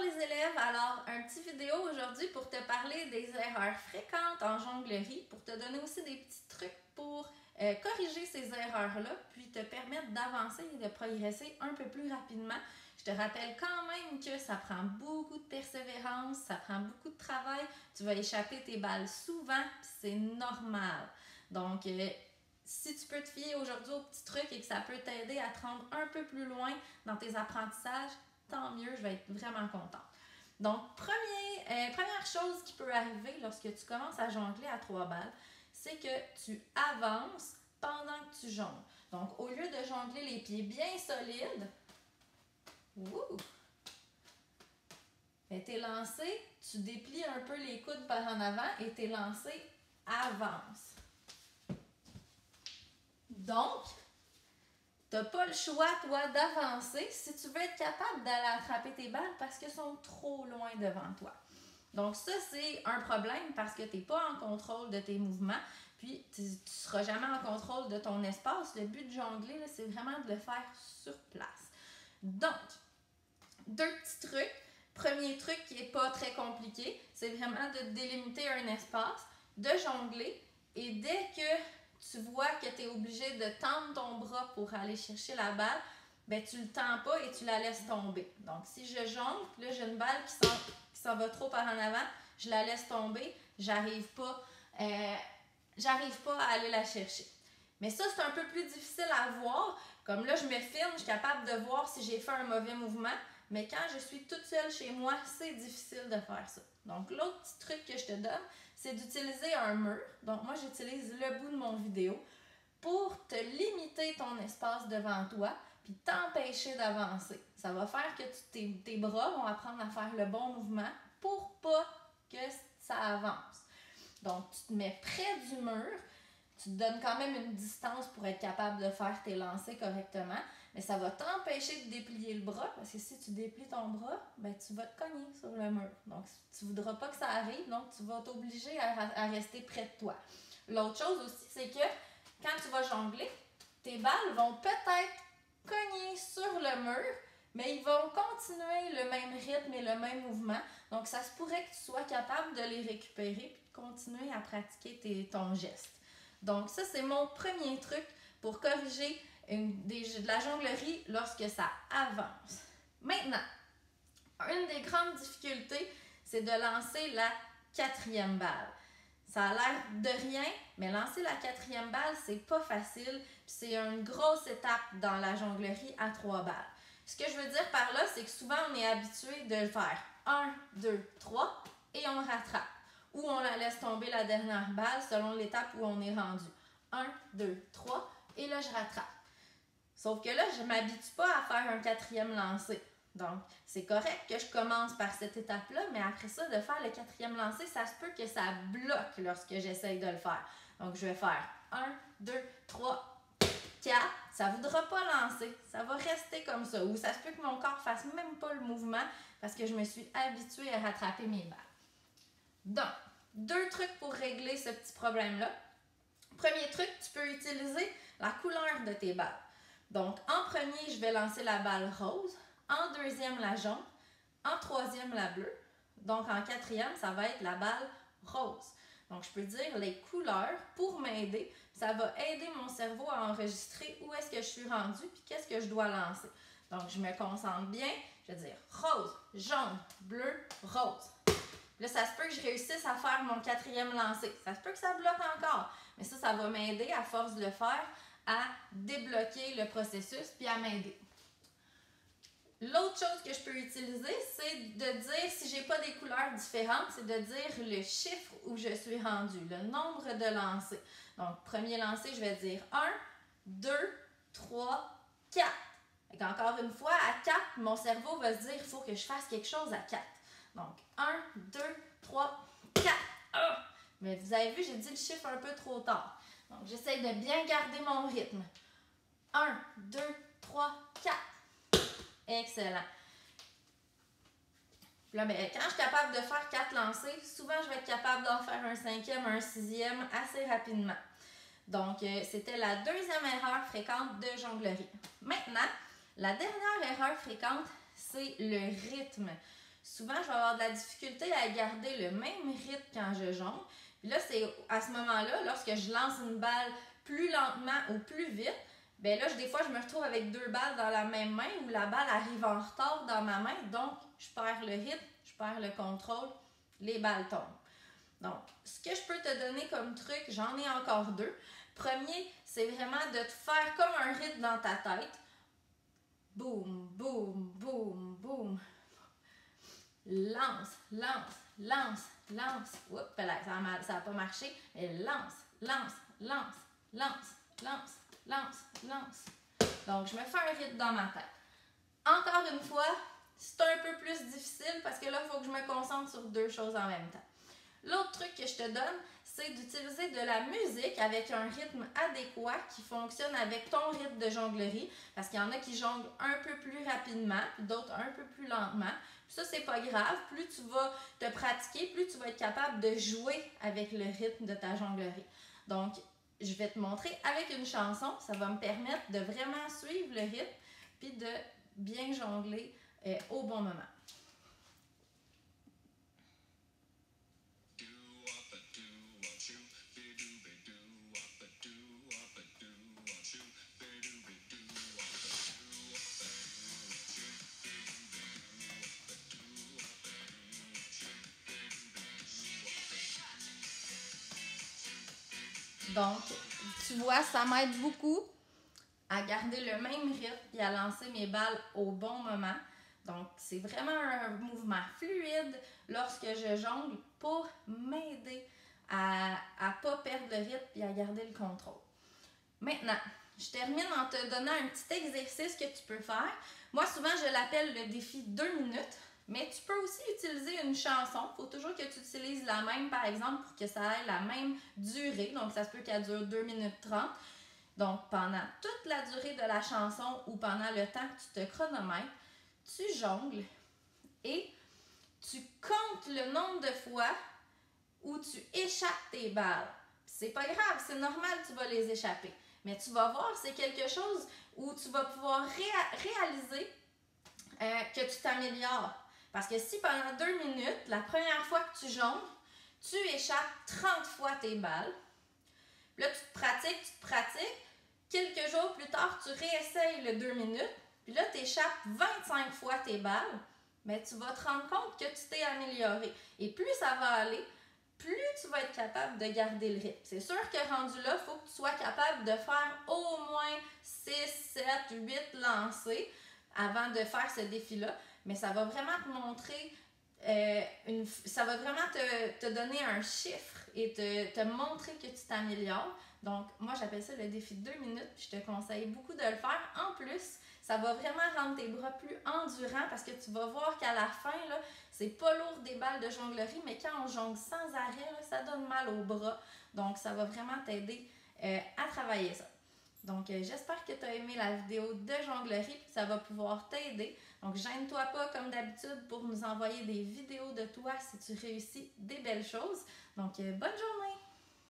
les élèves, alors un petit vidéo aujourd'hui pour te parler des erreurs fréquentes en jonglerie, pour te donner aussi des petits trucs pour corriger ces erreurs-là, puis te permettre d'avancer et de progresser un peu plus rapidement. Je te rappelle quand même que ça prend beaucoup de persévérance, ça prend beaucoup de travail, tu vas échapper tes balles souvent, puis c'est normal. Donc, si tu peux te fier aujourd'hui aux petits trucs et que ça peut t'aider à te rendre un peu plus loin dans tes apprentissages, tant mieux, je vais être vraiment contente. Donc, première chose qui peut arriver lorsque tu commences à jongler à 3 balles, c'est que tu avances pendant que tu jongles. Donc, au lieu de jongler les pieds bien solides, tes lancers, tu déplies un peu les coudes par en avant et tes lancers avancent. Donc, tu n'as pas le choix, toi, d'avancer si tu veux être capable d'aller attraper tes balles parce qu'elles sont trop loin devant toi. Donc ça, c'est un problème parce que tu n'es pas en contrôle de tes mouvements, puis tu ne seras jamais en contrôle de ton espace. Le but de jongler, c'est vraiment de le faire sur place. Donc, 2 petits trucs. Premier truc qui n'est pas très compliqué, c'est vraiment de délimiter un espace, de jongler, et dès que tu vois que tu es obligé de tendre ton bras pour aller chercher la balle, ben tu ne le tends pas et tu la laisses tomber. Donc, si je jongle, là j'ai une balle qui s'en va trop par en avant, je la laisse tomber, j'arrive pas à aller la chercher. Mais ça, c'est un peu plus difficile à voir. Comme là, je me filme, je suis capable de voir si j'ai fait un mauvais mouvement. Mais quand je suis toute seule chez moi, c'est difficile de faire ça. Donc, l'autre petit truc que je te donne, c'est d'utiliser un mur. Donc, moi, j'utilise le bout de mon vidéo pour te limiter ton espace devant toi puis t'empêcher d'avancer. Ça va faire que tes bras vont apprendre à faire le bon mouvement pour pas que ça avance. Donc, tu te mets près du mur. Tu te donnes quand même une distance pour être capable de faire tes lancers correctement, mais ça va t'empêcher de déplier le bras parce que si tu déplies ton bras, ben, tu vas te cogner sur le mur. Donc, tu ne voudras pas que ça arrive, donc tu vas t'obliger à rester près de toi. L'autre chose aussi, c'est que quand tu vas jongler, tes balles vont peut-être cogner sur le mur, mais ils vont continuer le même rythme et le même mouvement. Donc, ça se pourrait que tu sois capable de les récupérer et de continuer à pratiquer ton geste. Donc, ça, c'est mon premier truc pour corriger de la jonglerie lorsque ça avance. Maintenant, une des grandes difficultés, c'est de lancer la 4e balle. Ça a l'air de rien, mais lancer la 4e balle, c'est pas facile. C'est une grosse étape dans la jonglerie à 3 balles. Ce que je veux dire par là, c'est que souvent, on est habitué de le faire 1, 2, 3 et on rattrape. Ou on la laisse tomber la dernière balle selon l'étape où on est rendu. 1, 2, 3 et là, je rattrape. Sauf que là, je ne m'habitue pas à faire un 4e lancer. Donc, c'est correct que je commence par cette étape-là, mais après ça, de faire le 4e lancer, ça se peut que ça bloque lorsque j'essaye de le faire. Donc, je vais faire 1, 2, 3, 4. Ça ne voudra pas lancer. Ça va rester comme ça. Ou ça se peut que mon corps ne fasse même pas le mouvement parce que je me suis habituée à rattraper mes balles. Donc, 2 trucs pour régler ce petit problème-là. Premier truc, tu peux utiliser la couleur de tes balles. Donc, en premier, je vais lancer la balle rose. En deuxième, la jaune. En troisième, la bleue. Donc, en 4e, ça va être la balle rose. Donc, je peux dire les couleurs pour m'aider. Ça va aider mon cerveau à enregistrer où est-ce que je suis rendue puis qu'est-ce que je dois lancer. Donc, je me concentre bien. Je vais dire rose, jaune, bleu, rose. Là, ça se peut que je réussisse à faire mon 4e lancer. Ça se peut que ça bloque encore. Mais ça va m'aider, à force de le faire, à débloquer le processus puis à m'aider. L'autre chose que je peux utiliser, c'est de dire, si je n'ai pas des couleurs différentes, c'est de dire le chiffre où je suis rendue, le nombre de lancers. Donc, premier lancer, je vais dire 1, 2, 3, 4. Et encore une fois, à 4, mon cerveau va se dire, il faut que je fasse quelque chose à 4. Donc, 1, 2, 3, 4. Mais vous avez vu, j'ai dit le chiffre un peu trop tard. Donc, j'essaie de bien garder mon rythme. 1, 2, 3, 4. Excellent. Là, ben, quand je suis capable de faire 4 lancers, souvent, je vais être capable d'en faire un 5e, un 6e assez rapidement. Donc, c'était la 2e erreur fréquente de jonglerie. Maintenant, la dernière erreur fréquente, c'est le rythme. souvent je vais avoir de la difficulté à garder le même rythme quand je jongle. Puis là, c'est à ce moment-là, lorsque je lance une balle plus lentement ou plus vite, ben là, des fois, je me retrouve avec 2 balles dans la même main ou la balle arrive en retard dans ma main, donc je perds le rythme, je perds le contrôle, les balles tombent. Donc, ce que je peux te donner comme truc, j'en ai encore 2. Premier, c'est vraiment de te faire comme un rythme dans ta tête. Boum, boum, boum, boum. Lance, lance, lance, lance. Oups, là, ça n'a pas marché. Mais lance, lance, lance, lance, lance, lance, lance. Donc, je me fais un rythme dans ma tête. Encore une fois, c'est un peu plus difficile parce que là, il faut que je me concentre sur 2 choses en même temps. L'autre truc que je te donne, c'est d'utiliser de la musique avec un rythme adéquat qui fonctionne avec ton rythme de jonglerie. Parce qu'il y en a qui jonglent un peu plus rapidement, d'autres un peu plus lentement. Puis ça, c'est pas grave. Plus tu vas te pratiquer, plus tu vas être capable de jouer avec le rythme de ta jonglerie. Donc, je vais te montrer avec une chanson. Ça va me permettre de vraiment suivre le rythme puis de bien jongler au bon moment. Donc, tu vois, ça m'aide beaucoup à garder le même rythme et à lancer mes balles au bon moment. Donc, c'est vraiment un mouvement fluide lorsque je jongle pour m'aider à ne pas perdre le rythme et à garder le contrôle. Maintenant, je termine en te donnant un petit exercice que tu peux faire. Moi, souvent, je l'appelle le défi 2 minutes. Mais tu peux aussi utiliser une chanson. Il faut toujours que tu utilises la même, par exemple, pour que ça ait la même durée. Donc, ça se peut qu'elle dure 2 minutes 30. Donc, pendant toute la durée de la chanson ou pendant le temps que tu te chronomètres, tu jongles et tu comptes le nombre de fois où tu échappes tes balles. C'est pas grave, c'est normal, tu vas les échapper. Mais tu vas voir, c'est quelque chose où tu vas pouvoir réaliser que tu t'améliores. Parce que si pendant 2 minutes, la première fois que tu jongles, tu échappes 30 fois tes balles, là tu te pratiques, quelques jours plus tard, tu réessayes le 2 minutes, puis là tu échappes 25 fois tes balles, mais tu vas te rendre compte que tu t'es amélioré. Et plus ça va aller, plus tu vas être capable de garder le rythme. C'est sûr que rendu là, il faut que tu sois capable de faire au moins 6, 7, 8 lancers avant de faire ce défi-là. Mais ça va vraiment te montrer, ça va vraiment te donner un chiffre et te montrer que tu t'améliores. Donc, moi, j'appelle ça le défi de 2 minutes. Je te conseille beaucoup de le faire. En plus, ça va vraiment rendre tes bras plus endurants parce que tu vas voir qu'à la fin, là, c'est pas lourd des balles de jonglerie, mais quand on jongle sans arrêt, là, ça donne mal aux bras. Donc, ça va vraiment t'aider à travailler ça. Donc, j'espère que tu as aimé la vidéo de jonglerie, ça va pouvoir t'aider. Donc, gêne-toi pas comme d'habitude pour nous envoyer des vidéos de toi si tu réussis des belles choses. Donc, bonne journée!